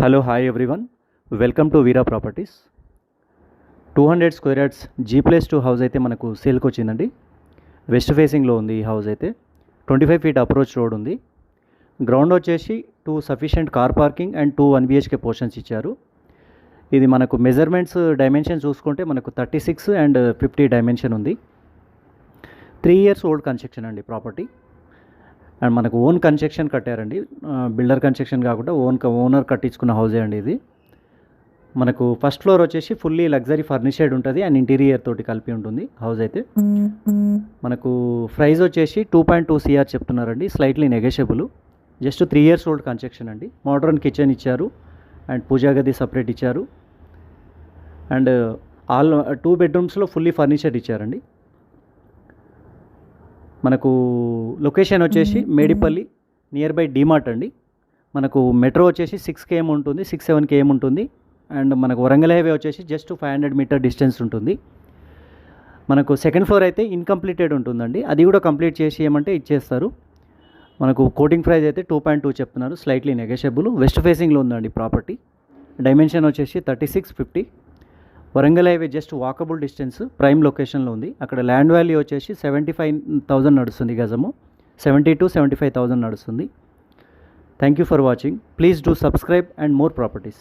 Hello hi everyone, welcome to Veera properties. 200 square yards G+2 house అయితే మనకు సేల్కి వచ్చిందండి. వెస్ట్ ఫేసింగ్లో ఉంది ఈ హౌస్ అయితే. 25 ఫీట్ అప్రోచ్ రోడ్ ఉంది. గ్రౌండ్ వచ్చేసి 2 sufficient car parking and 2 1 BHK portions ఇచ్చారు. ఇది మనకు మెజర్మెంట్స్ డైమెన్షన్ చూసుకుంటే మనకు 36 అండ్ 50 డైమెన్షన్ ఉంది. 3 years ఓల్డ్ కన్స్ట్రక్షన్ అండి ప్రాపర్టీ. అండ్ మనకు ఓన్ కన్స్ట్రక్షన్ కట్టారండి, బిల్డర్ కన్స్ట్రక్షన్ కాకుండా ఓనర్ కట్టించుకున్న హౌసే అండి ఇది. మనకు ఫస్ట్ ఫ్లోర్ వచ్చేసి ఫుల్లీ లగ్జరీ ఫర్నిషర్డ్ ఉంటుంది అండ్ ఇంటీరియర్ తోటి కలిపి ఉంటుంది హౌస్ అయితే. మనకు ప్రైస్ వచ్చేసి 2.2 CR చెప్తున్నారండి, slightly negotiable. Just 3 years old construction అండి. మోడర్న్ కిచెన్ ఇచ్చారు అండ్ పూజా గది సపరేట్ ఇచ్చారు అండ్ 2 bedrooms ఫుల్లీ ఫర్నిచర్డ్ ఇచ్చారండి. మనకు లొకేషన్ వచ్చేసి మేడిపల్లి, నియర్ బై డీమార్ట్ అండి. మనకు మెట్రో వచ్చేసి 6 km ఉంటుంది, 6-7 km ఉంటుంది. అండ్ మనకు వరంగల్ హైవే వచ్చేసి జస్ట్ 500 meter డిస్టెన్స్ ఉంటుంది. మనకు సెకండ్ ఫ్లోర్ అయితే ఇన్కంప్లీటెడ్ ఉంటుందండి, అది కూడా కంప్లీట్ చేసి ఏమంటే ఇచ్చేస్తారు. మనకు కోటింగ్ ప్రైస్ అయితే 2.2 చెప్తున్నారు, స్లైట్లీ నెగోషియబుల్. వెస్ట్ ఫేసింగ్లో ఉందండి ప్రాపర్టీ. డైమెన్షన్ వచ్చేసి 36-50. Warangal highway just walkable distance, prime లొకేషన్లో ఉంది. అక్కడ ల్యాండ్ వాల్యూ వచ్చేసి 75,000 నడుస్తుంది గజము, 70 to 75,000 నడుస్తుంది. Thank you for watching. Please do subscribe and more properties.